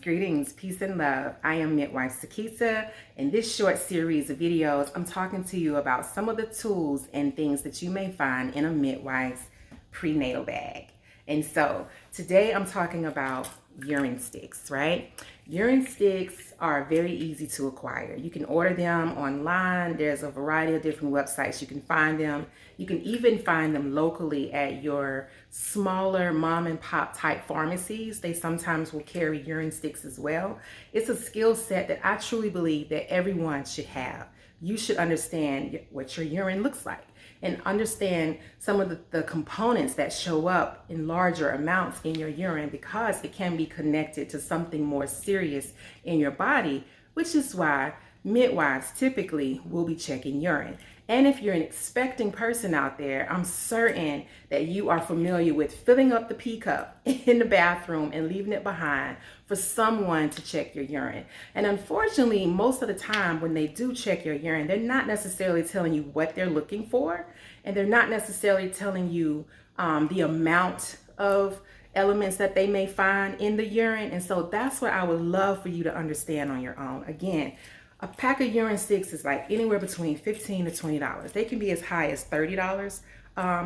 greetings, peace and love. I am Midwife Sakita. In this short series of videos, I'm talking to you about some of the tools and things that you may find in a midwife's prenatal bag. And so today I'm talking about urine sticks, right? Urine sticks are very easy to acquire. You can order them online. There's a variety of different websites you can find them. You can even find them locally at your smaller mom and pop type pharmacies. They sometimes will carry urine sticks as well. It's a skill set that I truly believe that everyone should have. You should understand what your urine looks like and understand some of the components that show up in larger amounts in your urine, because it can be connected to something more serious in your body, which is why midwives typically will be checking urine. And if you're an expecting person out there, I'm certain that you are familiar with filling up the pee cup in the bathroom and leaving it behind for someone to check your urine. And unfortunately, most of the time when they do check your urine, they're not necessarily telling you what they're looking for, and they're not necessarily telling you the amount of elements that they may find in the urine. And so that's what I would love for you to understand on your own. Again, a pack of urine sticks is like anywhere between $15 to $20. They can be as high as $30.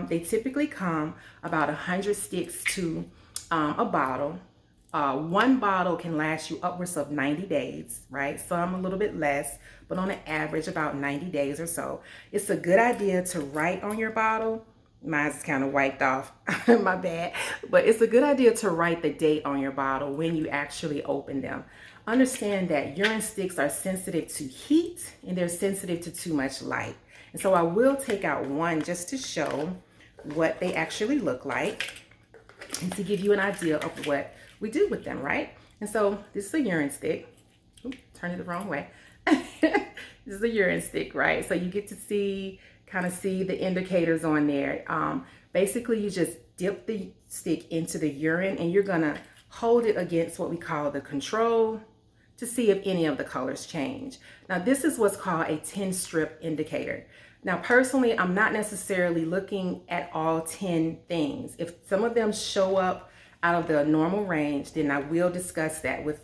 They typically come about 100 sticks to a bottle. One bottle can last you upwards of 90 days, right? Some a little bit less, but on an average about 90 days or so. It's a good idea to write on your bottle. Mine's kind of wiped off, my bad. But it's a good idea to write the date on your bottle when you actually open them. Understand that urine sticks are sensitive to heat and they're sensitive to too much light. And so I will take out one just to show what they actually look like and to give you an idea of what we do with them, right? And so this is a urine stick. Oops, turn it the wrong way. This is a urine stick, right? So you get to kind of see the indicators on there. Basically, you just dip the stick into the urine and you're gonna hold it against what we call the control to see if any of the colors change. Now, this is what's called a 10 strip indicator. Now, personally, I'm not necessarily looking at all 10 things. If some of them show up out of the normal range, then I will discuss that with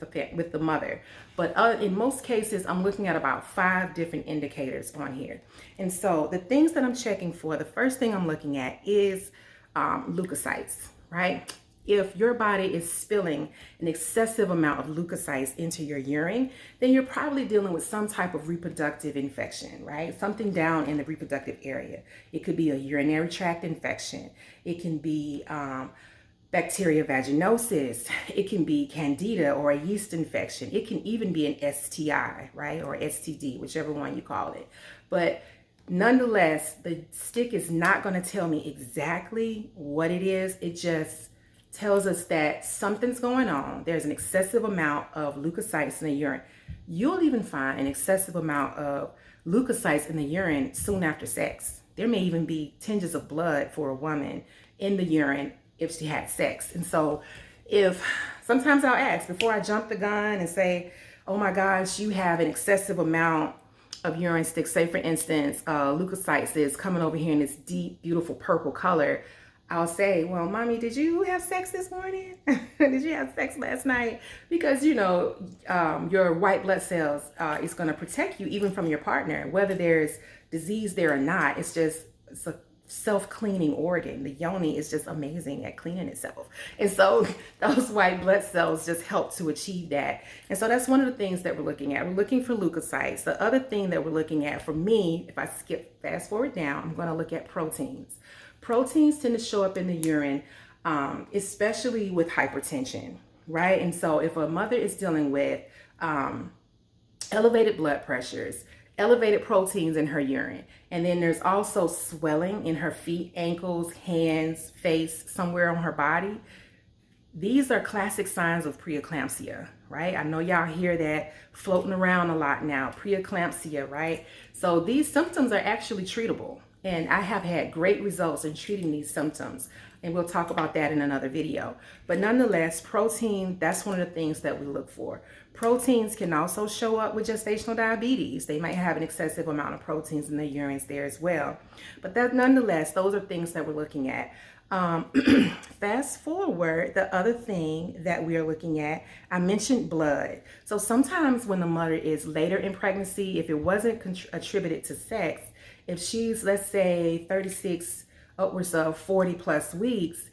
the mother. But in most cases, I'm looking at about 5 different indicators on here. And so the things that I'm checking for, the first thing I'm looking at is leukocytes, right? If your body is spilling an excessive amount of leukocytes into your urine, then you're probably dealing with some type of reproductive infection, right? Something down in the reproductive area. It could be a urinary tract infection. It can be bacteria vaginosis. It can be candida or a yeast infection. It can even be an STI, right? Or STD, whichever one you call it. But nonetheless, the stick is not going to tell me exactly what it is. It just tells us that something's going on. There's an excessive amount of leukocytes in the urine. You'll even find an excessive amount of leukocytes in the urine soon after sex. There may even be tinges of blood for a woman in the urine if she had sex. And so sometimes I'll ask before I jump the gun and say, oh my gosh, you have an excessive amount of urine sticks. Say for instance, leukocytes is coming over here in this deep, beautiful purple color. I'll say, well, mommy, did you have sex this morning? Did you have sex last night? Because, you know, your white blood cells is going to protect you even from your partner, whether there's disease there or not. It's a self-cleaning organ. The yoni is just amazing at cleaning itself. And so those white blood cells just help to achieve that. And so that's one of the things that we're looking at. We're looking for leukocytes. The other thing that we're looking at, for me, if I fast forward down, I'm going to look at proteins. Proteins tend to show up in the urine, especially with hypertension, right? And so if a mother is dealing with elevated blood pressures, elevated proteins in her urine, and then there's also swelling in her feet, ankles, hands, face, somewhere on her body, these are classic signs of preeclampsia, right? I know y'all hear that floating around a lot now, preeclampsia, right? So these symptoms are actually treatable. And I have had great results in treating these symptoms. And we'll talk about that in another video. But nonetheless, protein, that's one of the things that we look for. Proteins can also show up with gestational diabetes. They might have an excessive amount of proteins in their urines there as well. But nonetheless, those are things that we're looking at. Um, Fast forward, the other thing that we are looking at, I mentioned blood. So sometimes when the mother is later in pregnancy, if it wasn't attributed to sex, if she's, let's say, 36 upwards of 40 plus weeks,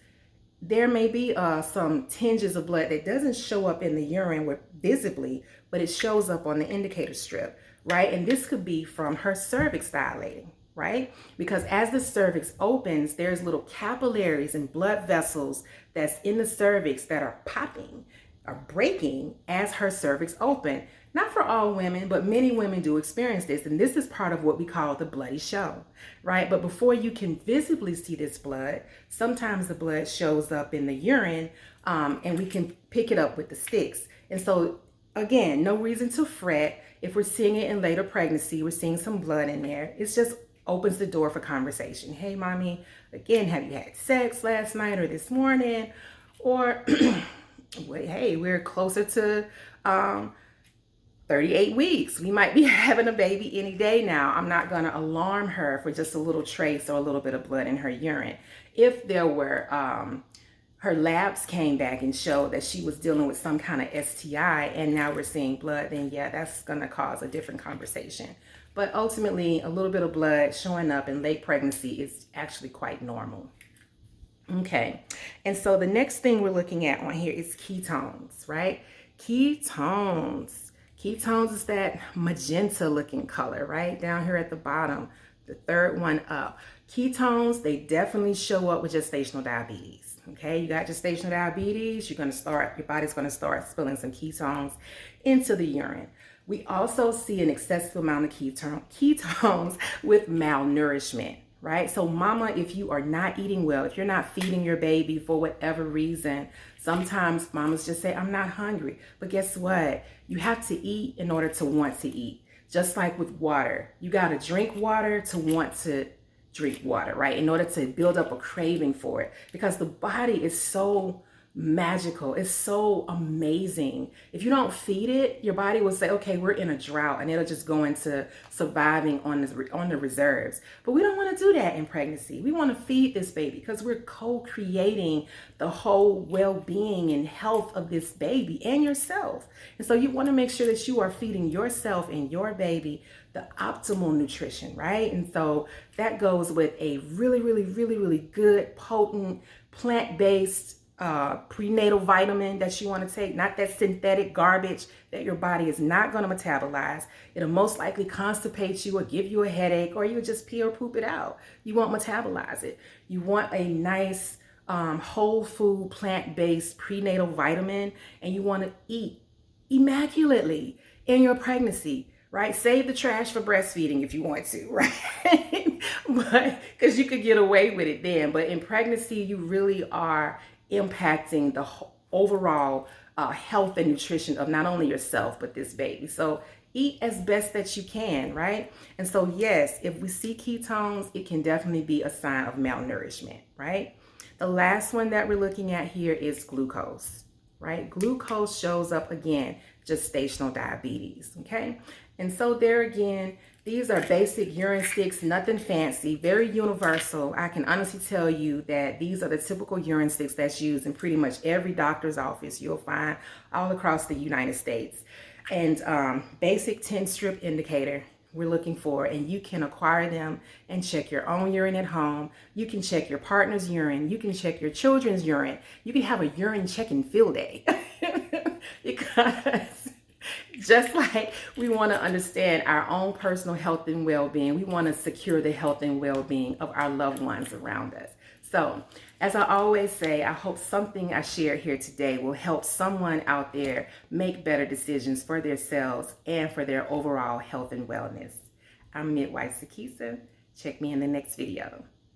there may be some tinges of blood that doesn't show up in the urine visibly, but it shows up on the indicator strip, right? And this could be from her cervix dilating, right? Because as the cervix opens, there's little capillaries and blood vessels that's in the cervix that are popping or breaking as her cervix open. Not for all women, but many women do experience this. And this is part of what we call the bloody show, right? But before you can visibly see this blood, sometimes the blood shows up in the urine, and we can pick it up with the sticks. And so, again, no reason to fret. If we're seeing it in later pregnancy, we're seeing some blood in there. It just opens the door for conversation. Hey, mommy, again, have you had sex last night or this morning? Or, well, hey, we're closer to 38 weeks. We might be having a baby any day now. I'm not going to alarm her for just a little trace or a little bit of blood in her urine. If there were, her labs came back and showed that she was dealing with some kind of STI and now we're seeing blood, then yeah, that's going to cause a different conversation. But ultimately, a little bit of blood showing up in late pregnancy is actually quite normal. Okay, and so the next thing we're looking at on here is ketones, right? Ketones. Ketones is that magenta looking color, right? Down here at the bottom, the third one up. Ketones, they definitely show up with gestational diabetes. Okay, you got gestational diabetes, your body's gonna start spilling some ketones into the urine. We also see an excessive amount of ketones with malnourishment, right? So mama, if you are not eating well, if you're not feeding your baby for whatever reason, sometimes mamas just say, I'm not hungry. But guess what? You have to eat in order to want to eat. Just like with water, you got to drink water to want to drink water, right? In order to build up a craving for it, because the body is so magical. It's so amazing. If you don't feed it, your body will say, okay, we're in a drought, and it'll just go into surviving on the reserves. But we don't want to do that in pregnancy. We want to feed this baby because we're co-creating the whole well-being and health of this baby and yourself. And so you want to make sure that you are feeding yourself and your baby the optimal nutrition, right? And so that goes with a really, really, really, really good, potent, plant-based prenatal vitamin that you want to take, not that synthetic garbage that your body is not going to metabolize. It'll most likely constipate you or give you a headache, or you'll just pee or poop it out. You won't metabolize it. You want a nice whole food plant-based prenatal vitamin, and you want to eat immaculately in your pregnancy, right? Save the trash for breastfeeding if you want to, right? But because you could get away with it then, but in pregnancy you really are impacting the overall health and nutrition of not only yourself, but this baby. So eat as best that you can, right? And so yes, if we see ketones, it can definitely be a sign of malnourishment, right? The last one that we're looking at here is glucose, right? Glucose shows up again, gestational diabetes, okay? And so there again, these are basic urine sticks, nothing fancy, very universal. I can honestly tell you that these are the typical urine sticks that's used in pretty much every doctor's office you'll find all across the United States. And basic 10-strip indicator we're looking for, and you can acquire them and check your own urine at home. You can check your partner's urine. You can check your children's urine. You can have a urine check-in field day. Because just like we want to understand our own personal health and well-being, we want to secure the health and well-being of our loved ones around us. So, as I always say, I hope something I shared here today will help someone out there make better decisions for themselves and for their overall health and wellness. I'm Midwife Sakisa. Check me in the next video.